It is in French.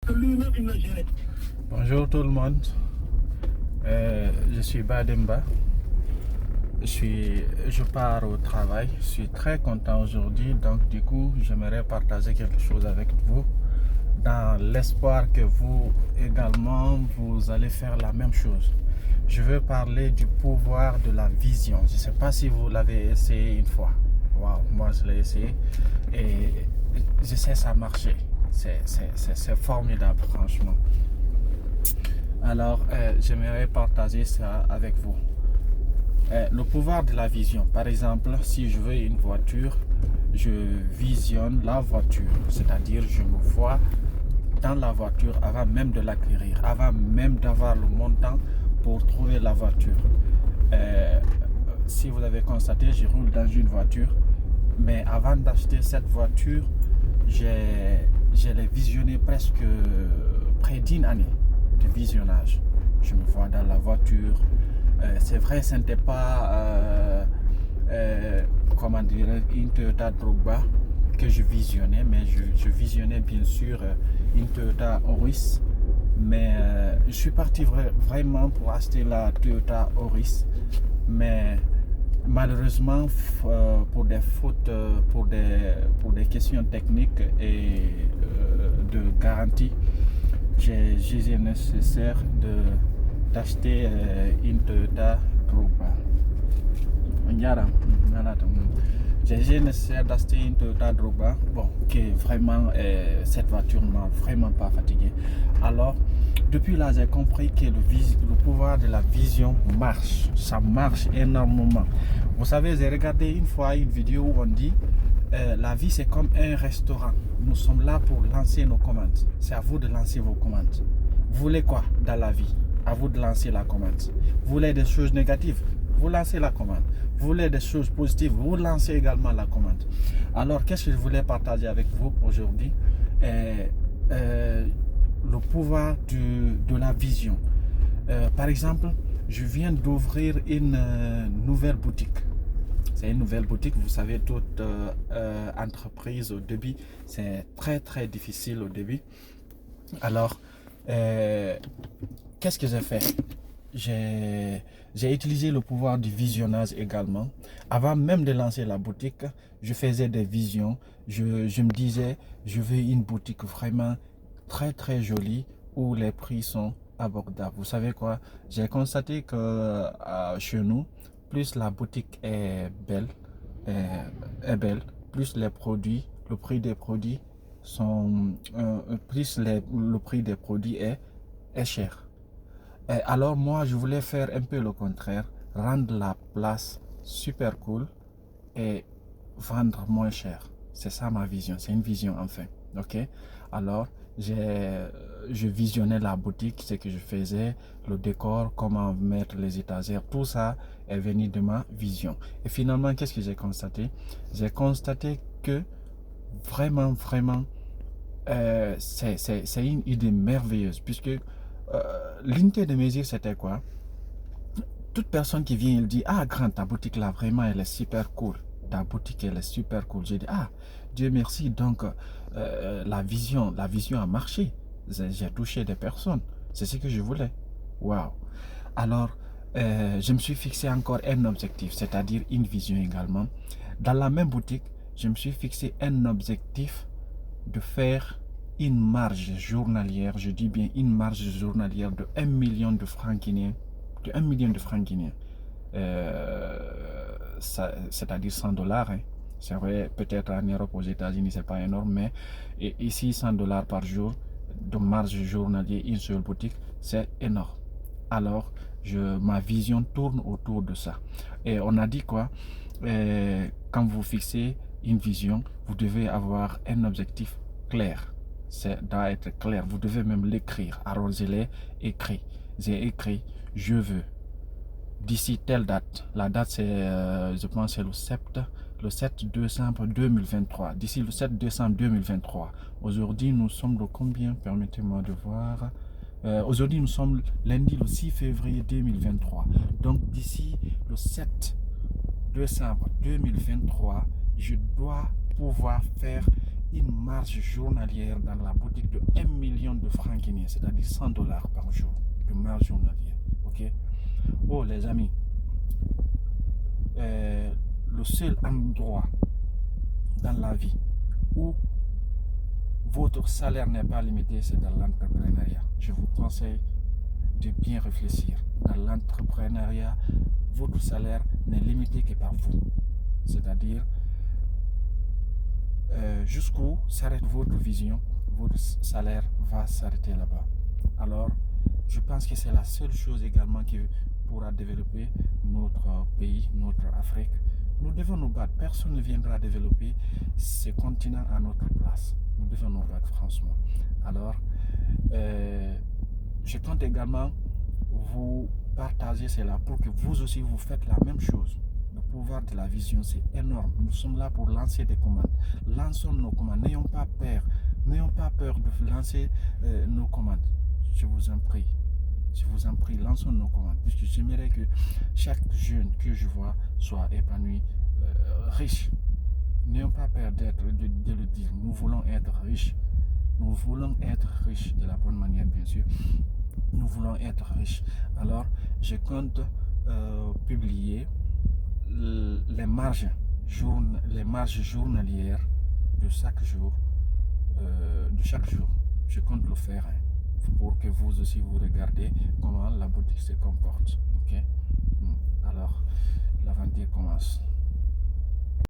que lui-même il le gérait. Bonjour tout le monde, je suis Bademba, je pars au travail, je suis très content aujourd'hui, donc du coup j'aimerais partager quelque chose avec vous dans l'espoir que vous également vous allez faire la même chose. Je veux parler du pouvoir de la vision. Je ne sais pas si vous l'avez essayé une fois. Waouh, moi je l'ai essayé et je sais ça marcher. C'est formidable franchement. Alors, j'aimerais partager ça avec vous. Le pouvoir de la vision. Par exemple, si je veux une voiture, je visionne la voiture. C'est-à-dire, je me vois dans la voiture avant même de l'acquérir, avant même d'avoir le montant pour trouver la voiture. Si vous avez constaté, je roule dans une voiture, mais avant d'acheter cette voiture, je l'ai visionnée presque près d'une année de visionnage. Je me vois dans la voiture. C'est vrai, ce n'était pas comment dire, une Toyota Drogba que je visionnais, mais je visionnais bien sûr une Toyota Auris. Mais je suis parti vraiment pour acheter la Toyota Auris, mais malheureusement pour des fautes, pour des questions techniques et de garantie, j'ai jugé nécessaire d'acheter une Toyota Drogba. J'ai jugé nécessaire d'acheter une Toyota Drogba, bon, qui vraiment, cette voiture ne m'a vraiment pas fatigué. Alors, depuis là, j'ai compris que le pouvoir de la vision marche. Ça marche énormément. Vous savez, j'ai regardé une fois une vidéo où on dit la vie c'est comme un restaurant. Nous sommes là pour lancer nos commandes. C'est à vous de lancer vos commandes. Vous voulez quoi dans la vie? À vous de lancer la commande. Vous voulez des choses négatives? Vous lancez la commande. Vous voulez des choses positives? Vous lancez également la commande. Alors, qu'est-ce que je voulais partager avec vous aujourd'hui? Le pouvoir de la vision. Par exemple, je viens d'ouvrir une nouvelle boutique. C'est une nouvelle boutique. Vous savez, toute entreprise au début, c'est très très difficile au début. Alors, qu'est-ce que j'ai fait? J'ai utilisé le pouvoir du visionnage également. Avant même de lancer la boutique, je faisais des visions. Je me disais, je veux une boutique vraiment très très jolie où les prix sont abordables. Vous savez quoi? J'ai constaté que chez nous, plus la boutique est belle, plus les produits, le prix des produits sont, plus le prix des produits est cher. Alors moi, je voulais faire un peu le contraire, rendre la place super cool et vendre moins cher. C'est ça ma vision, c'est une vision enfin. Ok. Alors, je visionnais la boutique, ce que je faisais, le décor, comment mettre les étagères, tout ça est venu de ma vision. Et finalement, qu'est-ce que j'ai constaté? J'ai constaté que vraiment, c'est une idée merveilleuse, puisque l'unité de mesure, c'était quoi? Toute personne qui vient, il dit, ah, grand, ta boutique là, vraiment, elle est super cool. Ta boutique, elle est super cool. J'ai dit, ah, Dieu merci. Donc, la vision a marché. J'ai touché des personnes. C'est ce que je voulais. Waouh. Alors, je me suis fixé encore un objectif, c'est-à-dire une vision également. Dans la même boutique, je me suis fixé un objectif de faire une marge journalière, je dis bien une marge journalière de 1 million de francs guinéens, c'est-à-dire 100 dollars. Hein. C'est vrai, peut-être en Europe, aux États-Unis, c'est pas énorme, mais ici, 100 dollars par jour de marge journalière, une seule boutique, c'est énorme. Alors, ma vision tourne autour de ça. Et on a dit quoi? Quand vous fixez une vision, vous devez avoir un objectif clair. C'est doit être clair. Vous devez même l'écrire. Alors, je l'ai écrit. J'ai écrit, je veux, d'ici telle date. La date, c'est, je pense, c'est le 7 décembre 2023. D'ici le 7 décembre 2023. Aujourd'hui, nous sommes le combien? Permettez-moi de voir. Aujourd'hui, nous sommes lundi le 6 février 2023. Donc, d'ici le 7 décembre 2023, je dois pouvoir faire une marge journalière dans la boutique de 1 million de francs guinéens, c'est-à-dire 100 dollars par jour de marge journalière. Ok? Oh les amis, le seul endroit dans la vie où votre salaire n'est pas limité, c'est dans l'entrepreneuriat. Je vous conseille de bien réfléchir. Dans l'entrepreneuriat, votre salaire n'est limité que par vous. C'est-à-dire, jusqu'où s'arrête votre vision, votre salaire va s'arrêter là-bas. Alors, je pense que c'est la seule chose également qui pourra développer notre pays, notre Afrique. Nous devons nous battre. Personne ne viendra développer ce continent à notre place. Nous devons nous battre, franchement. Alors, je compte également vous partager cela pour que vous aussi vous faites la même chose. Le pouvoir de la vision, c'est énorme. Nous sommes là pour lancer des commandes. Lançons nos commandes. N'ayons pas peur. N'ayons pas peur de lancer nos commandes. Je vous en prie. Je vous en prie, lançons nos commandes. Puisque j'aimerais que chaque jeune que je vois soit épanoui, riche. N'ayons pas peur de le dire. Nous voulons être riches. Nous voulons être riches de la bonne manière, bien sûr. Nous voulons être riches. Alors, je compte publier les marges journalières de chaque jour. Je compte le faire pour que vous aussi vous regardez comment la boutique se comporte. Ok? Alors, l'aventure commence.